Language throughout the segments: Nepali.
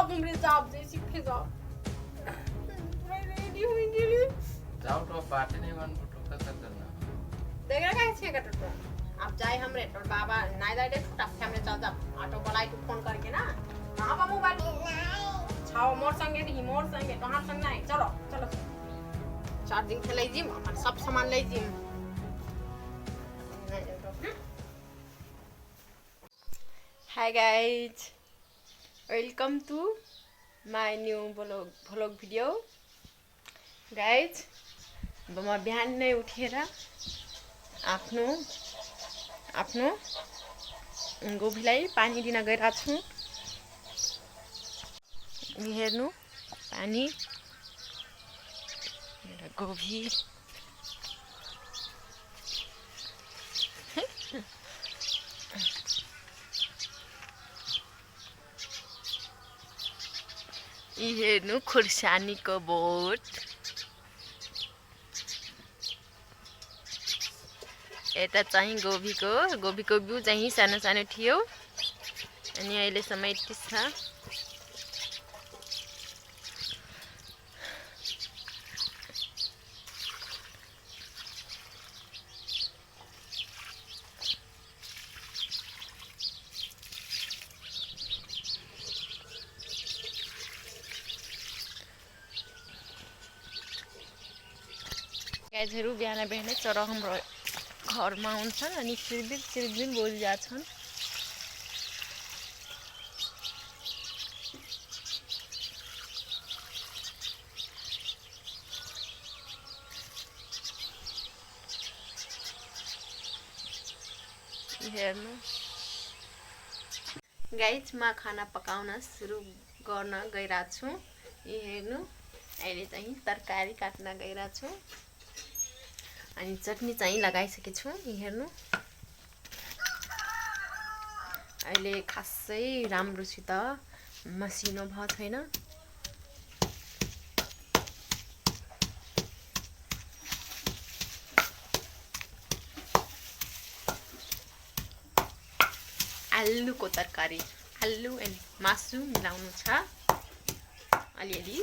अब मेरे जाप दे सीखे जाओ मैं रेडी हुई गेली जाओ तो बात नहीं मन फोटो कैसा करना देख रहा है छे कट तो अब जाए हमरे तो बाबा नाइ जाए दे छुटा हमरे चल जा ऑटो बोलाई तू फोन करके ना कहां बा मोबाइल नहीं छाओ मोर संगे दी मोर संगे तोहार संग नहीं चलो चलो चार्जिंग से ले जिम अपन सब सामान ले gym hi guys welcome to my new vlog video guys अब म बिहान नै उठेर आफ्नो गोभीलाई पानी दिन गइरा छु हेर्नु पानी मेरो गोभी हेर्नु खुर्सानीको बोट यता चाहिँ गोभीको बिउ चाहिँ सानो सानो थियो अनि अहिलेसम्म यति छ गाईहरू बिहान बिहानै चरा हाम्रो घरमा आउँछन् अनि चिरबिर बोलिरहेछन् हेर्नु गाइज म खाना पकाउन सुरु गर्न गइरहेको छु हेर्नु अहिले चाहिँ तरकारी काट्न गइरहेको छु अनि चटनी चाहिँ लगाइसकेको छु हेर्नु अहिले खासै राम्रोसित मसिनो भएको छैन आलुको तरकारी आलु एन्ड मासु मिलाउनु छ अलिअलि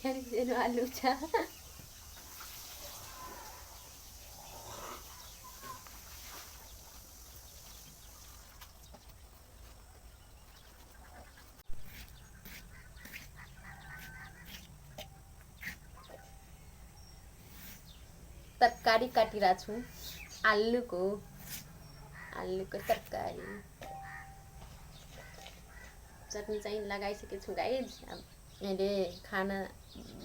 हेर्नु आलु छ तरकारी काटिरा छु आलुको तरकारी चटनी चाहिँ लगाइसकेको छु गाइज अहिले खाना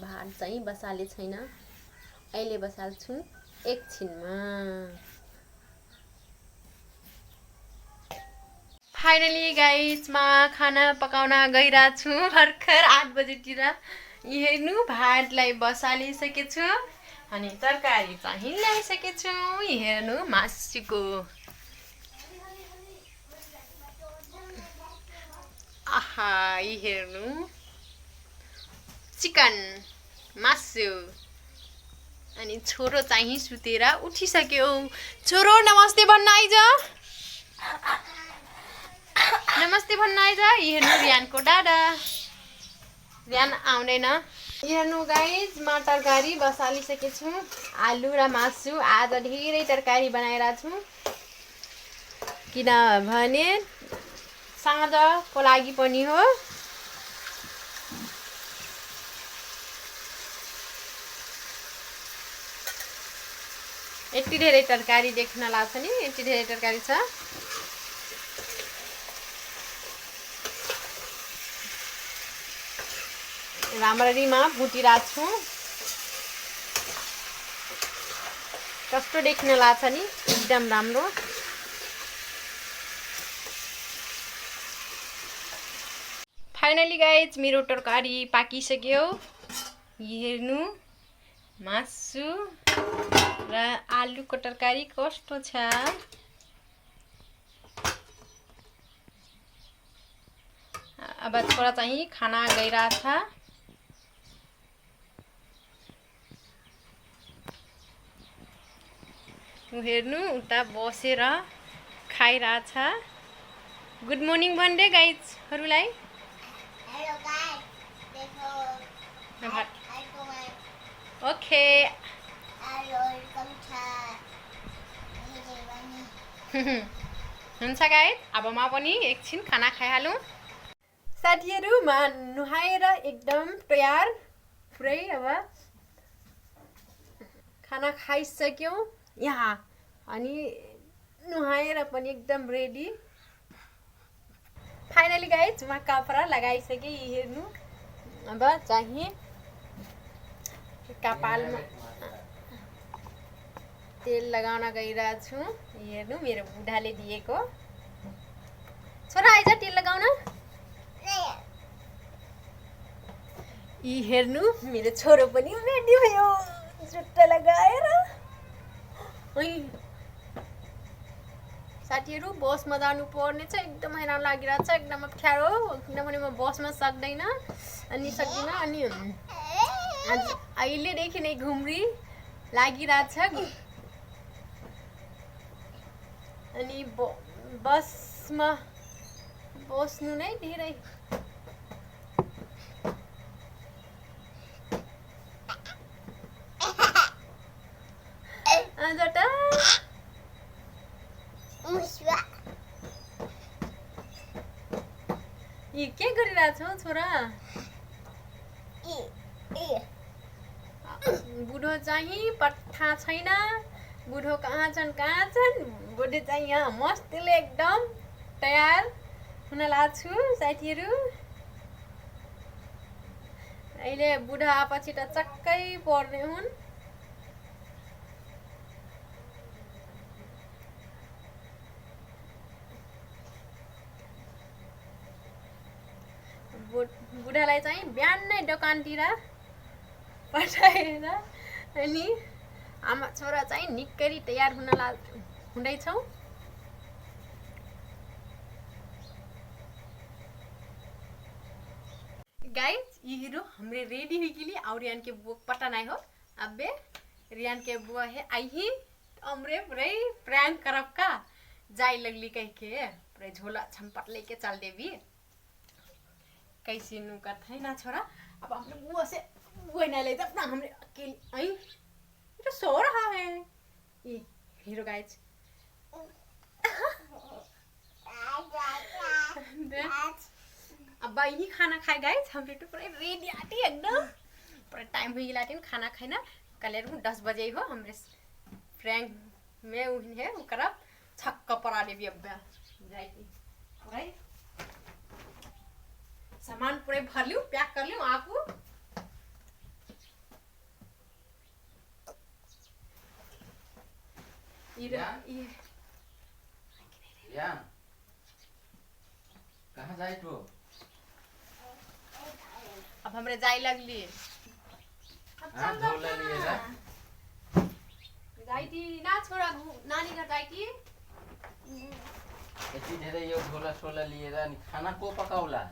भात चाहिँ बसाले छैन अहिले बसाल्छु एकछिनमा फाइनली गाइज म खाना पकाउन गइरा छु भर्खर 8 बजेतिर हेर्नु भातलाई बसालिसकेको छु अनि तरकारी चाहिँ ल्याइसकेको छु हेर्नु मासुको आहा हेर्नु चिकन मासु अनि छोरो चाहिँ सुतेर उठिसक्यो छोरो नमस्ते भन्न आइज नमस्ते भन्न आइज हेर्नु रियानको दादा रियान आउँदैन हेर्नु गाइज म तरकारी बसालिसकेको छु आलु र मासु आज धेरै तरकारी बनाएर छु किनभने साँझको लागि पनि हो यति धेरै तरकारी देख्न लाग्छ नि यति धेरै तरकारी छ राम्ररीमा भुटिरहेको छु कस्तो देख्न लाग्छ नि एकदम राम्रो फाइनली गाइज मेरो तरकारी पाकिसक्यो हेर्नु मासु र आलुको तरकारी कस्तो छ अब छोरा चाहिँ खाना गइरहेछ। हेर्नु उता बसेर खाइरहेछ। गुड मर्निङ भन्दै गाइजहरूलाई। हेलो गाइस, देखो ओके हुन्छ गाइज, अब म पनि एकछिन खाना खाइहालौँ। साथीहरू म नुहाएर एकदम तयार पुरै। अब खाना खाइसक्यौँ यहाँ, अनि नुहाएर पनि एकदम रेडी। फाइनली गाइज म कपडा लगाइसकेँ। हेर्नु अब चाहिँ कपालमा तेल लगाउन गइरहेछु। हेर्नु मेरो बुढाले दिएको। छोरा आइज तेल लगाउन। यी हेर्नु मेरो छोरो पनि रेडी भयो जुत्ता लगाएर। साथीहरू बसमा जानु पर्ने छ, एकदम हैरान लागिरहेको छ, एकदम अप्ठ्यारो, किनभने म बसमा सक्दिनँ अनि आज अहिलेदेखि नै घुम्री लागिरहेछ। अनि बसमा बस्नु नै धेरै यी के गरिरहेछौ छोरा? बुढो चाहिँ पत्ता छैन। बुढो कहाँ छन्? बुढो चाहिँ यहाँ मस्तले एकदम तयार हुन लाग्छु। साथीहरू अहिले बुढा आएपछि त चक्कै पर्ने हुन्। बुढालाई चाहिँ बिहानै दोकानतिर पठाएर अनि आमा छोरा चाहिँ निकै तयार हुँदैछौँ। गाइस ये हमरे रेडी हुई के लिए और रियान के बुआ पता नहीं हो। अबे रियान के बुआ है आई ही हमरे पूरे प्रैंक करब का जाई लगली कह के पूरे झोला छमपट लेके चल देवी। कैसे नु करते ना छोरा। अब हमने बुआ से बुआ नहीं ले अपना हमरे अकेले आई तो सो रहा है ये हीरो गाइस। अब यही खाना खाए गाइस हमरे तो पूरे रेडी आती एकदम पूरा टाइम हो गया खाना खाना। कल 10 बजे हो हमरे फ्रैंक में उन्हें है करब छक्का पड़ा देवी। अब जाएगी पूरा सामान पूरे भर लूं पैक कर लूं आपको। कहाँ जाए तू? अब हमरे जाए लगली जाइती ना छोरा नानी घर जाइती। यति धेरै यो झोला सोला लिएर अनि खाना को पकाउला?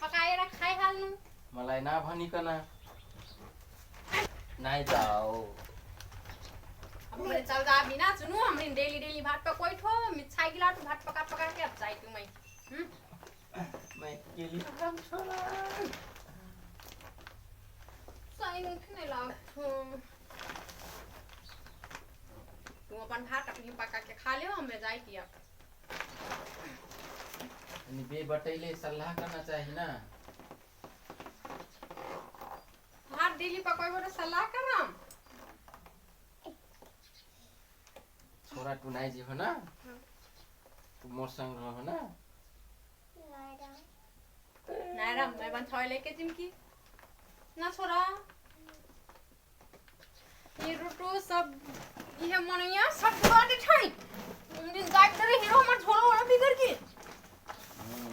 पकाएर खाइहाल्नु। मलाई नभनिकन नाइ जाओ। हमरे चल जा बिना सुनु हमरे डेली भात पकाई ठो मिठाई गिला तो भात पका के अब जाई तू मैं केली काम छोरा साइन नहीं लाग्थो। तू अपन भात अपनी पका के खा लियो हमरे जाई दिया। अनि बे बटैले सल्लाह करना चाहिए ना। भात डेली पकाई तो सल्लाह करम। छोरा तू नाइ जी हो ना तू मोर संग रहो ना। नाइराम मैं बन थोड़े लेके जिमकी ना छोरा। ये रोटो सब ये मनैया सब बाटे छै दिन जाई करे हीरो हमर छोरा वाला बिगर की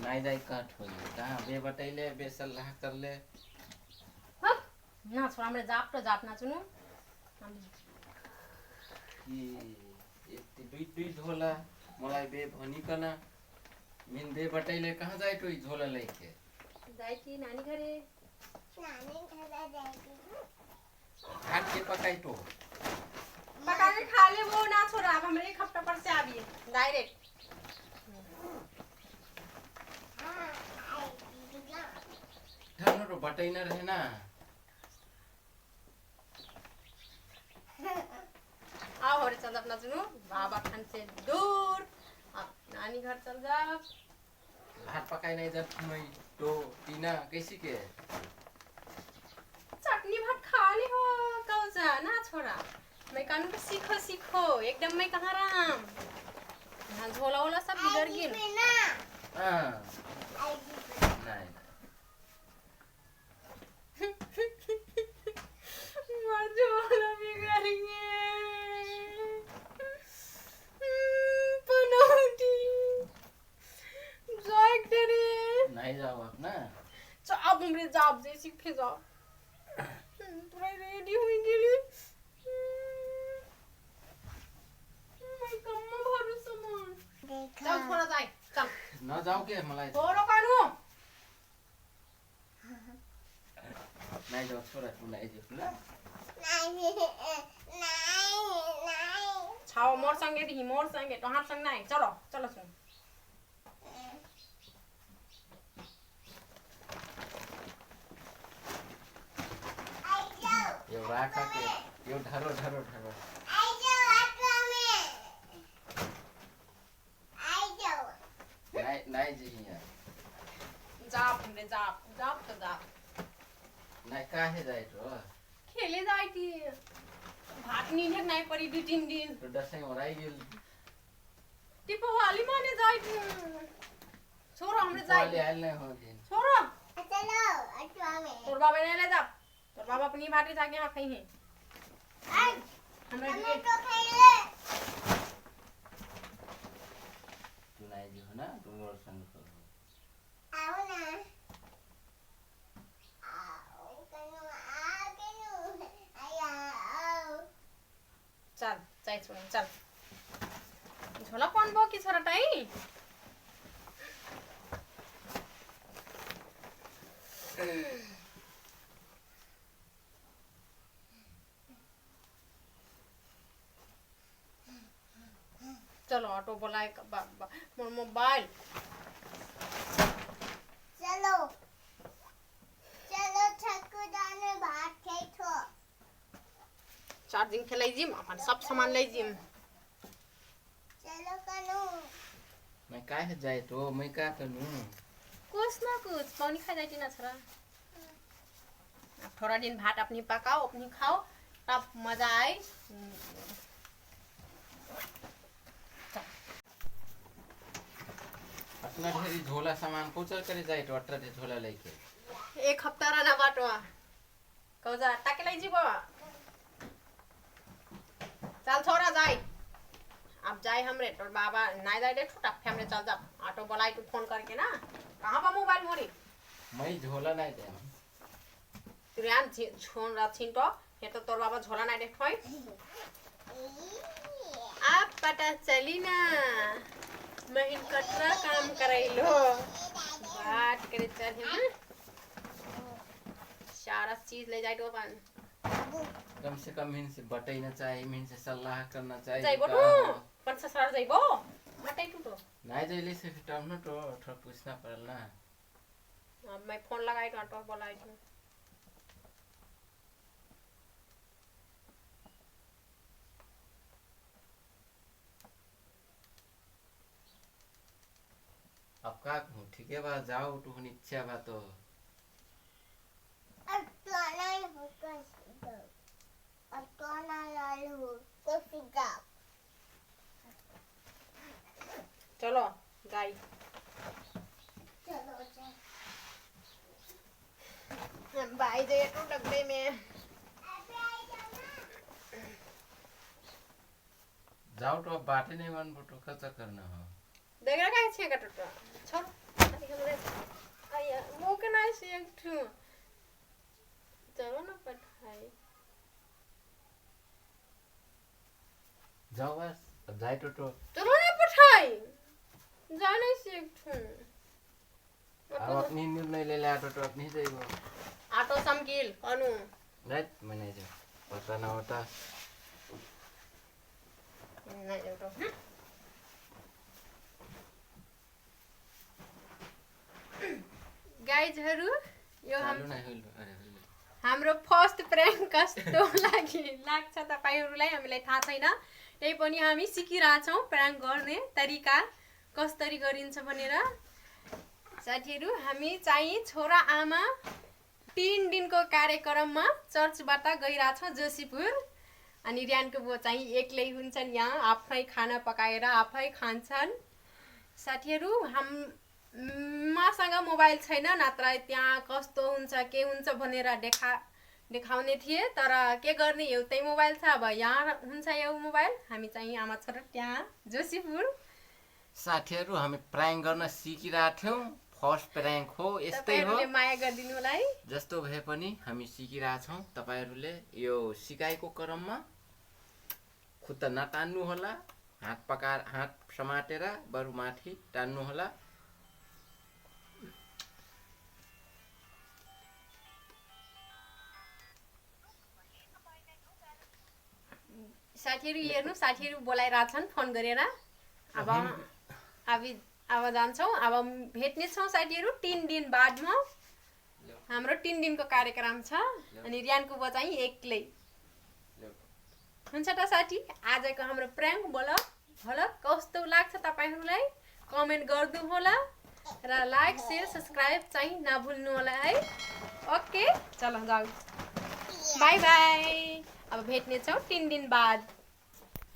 नाइ जाई काट हो कहां बे बटैले बे सल्लाह कर ले। ह ना छोरा हमरे जाप ना सुनु कि यति दुई झोला मलाई बे भनिकन मिंदे बटैले कहाँ जाए तो झोला लेके जायची नानी घरे नानी घर जाएगी भात के पकाई तो पका के खा ले वो ना छोड़ा अब हमरे एक हफ्ता पर से आवी डायरेक्ट हाँ आएगी ना धनो तो बटै न रहे ना आओ हो रे चल अपना सुनो बाबा खान से दूर अब नानी घर चल जा भात पकाई नहीं जब मैं तो पीना कैसी के चटनी भात खा ले हो कौजा ना छोड़ा मैं कानू के सीखो सीखो एकदम मैं कहाँ राम यहाँ झोला वोला सब बिगड़ आएगी गए पे ना हाँ आएगी पे नहीं मर झोला बिगड़ गए पनौती जाए तेरे नहीं जाओ आप ना जाब हमरे जाब जे सीखे जाओ पूरा रेडी हुई गेली मैं कम्मा भरू सामान देखा चल थोड़ा जाए चल न जाओ के मलाई थोड़ा कानू नहीं जाओ छोरा तू नहीं जाओ ना नहीं नहीं छाओ मोर संगे दी मोर संगे तो हाथ संग नहीं चलो चलो सुन आई जाओ ये राखा के ये ढरो ढरो ढरो आई जाओ ऑटो में आई जाओ नहीं नहीं जी यहाँ जाप हमरे जाप जाप तो जाप नहीं काहे जाए तो खेले जाई थी भात नींद नहीं पड़ी 2-3 दिन तो दसैं ओराई गेल टिपो वाली माने जाई थी छोरो हमरे वाले जाई आयल नहीं हो दिन छोरो चलो ऑटो में तोर बाबा ने ले जा तोर बाबा अपनी भाटी जाके यहाँ कहीं है आई हमरे हमें लिए तो खेले तू नहीं जी हो ना तू और संग करो आओ ना आओ कनु आया आओ चल जाई सुन चल झोला कौन बो की छोरा टाई चलो ऑटो बुलाए मोर मोबाइल चलो चलो ठकुदाने भात खेतो चार्जिंग खेलाई जिम अपन सब सामान ले जिम चलो कनु मैं काहे जाए तो मैं का करूं कुछ ना कुछ पानी खा जाती ना छोरा अब थोड़ा दिन भात अपनी पकाओ अपनी खाओ तब मजा आए अपना ढेरी झोला सामान कोचर करे जाए तो अट्रा ढे झोला लेके एक हफ्ता रहना बाटवा कौजा ताके लाई जीबो चल छोरा जाए अब जाए हमरे तोर बाबा नाय जाए दे छुटा हमरे चल जा ऑटो बुलाई तू फोन करके ना कहां बा मोबाइल मोरी मैं झोला नहीं दे तुरियान छोन रा छिन तो हे तो तोर बाबा झोला नाय दे खोई अब पता चली ना महिन कटरा काम करैलो बात करे चल हम सारा चीज ले जाए तो अपन कम से कम हिन से बटैना चाहिए मिन से सलाह करना चाहिए जाइबो का नु हो। पण ससुराल जाइबो मटाई टू तो नहीं जाइले से फिर न तो थोड़ा पूछना पड़ल ना अब मैं फोन लगाई तो ऑटो बुलाई तो अब का कहूँ ठीक है बा जाओ तो इच्छा बा तो ऑटो नहीं होगा ऑटो ना लाल हो तो सीधा चलो गाई चलो चल भाई जे तो डब्बे में अबे आई जाना जाओ तो अब बाटे नहीं मन तो खर्चा करना हो देख रहा है छे कटटा छोड़ अभी हमरे आया मुंह के नाई से एक ठू चलो ना पठाई जाओ बस अब जाए तो चलो ना पठाई जानै सिक्छु अब अपनी निर्णय ले ले ऑटो तो अपनी जाइबो ऑटो समकिल कनु राइट मने जो पता न होता नहीं एउटा गाइजहरु यो हाम्रो फर्स्ट प्र्याङ्क कस्तो लाग्छ तपाईहरुलाई हामीलाई थाहा छैन त्यही पनि हामी सिकिरहेछौं प्र्याङ्क गर्ने तरिका कसरी गरिन्छ भनेर साथीहरु हामी चाहिँ छोरा आमा 3 दिनको कार्यक्रममा चर्चबाट गइराछौं जोशीपुर अनि रियानको बुवा चाहिँ एक्लै हुन्छन् यहाँ आफै खाना पकाएर आफै खान्छन् साथीहरु मासँग मोबाइल छैन नत्र त्यहाँ कस्तो हुन्छ के हुन्छ भनेर देखाउने थिए तर के गर्ने एउटै मोबाइल छ अब यहाँ हुन्छ यो मोबाइल हामी चाहिँ आमा छोरा त्यहाँ जोशीपुर साथीहरु हामी प्राङ्क गर्न सिकिराथ्यौं फर्स्ट प्राङ्क हो यस्तै हो माया गरिदिनु होला है जस्तो भए पनि हामी सिकिराछौं तपाईहरुले यो सिकाइको क्रममा खुट्टा नतान्नु होला हात समातेर बरु माथि तान्नु होला साथीहरु हेर्नु साथीहरु बोलाइराछन् फोन गरेर अब जान्छौं अब भेट्ने छौं साथीहरु 3 दिन बादमा हाम्रो 3 दिनको कार्यक्रम छ अनि रियानको बुवा चाहिँ एक्लै हुन्छ त साथी आजको हाम्रो प्र्याङ्क होला कस्तो लाग्छ तपाईहरुलाई कमेन्ट गर्नु होला र लाइक शेयर सब्स्क्राइब चाहिँ नभुल्नु होला है ओके चलो जाऊ बाइ बाइ अब भेट्ने छौं 3 दिन बाद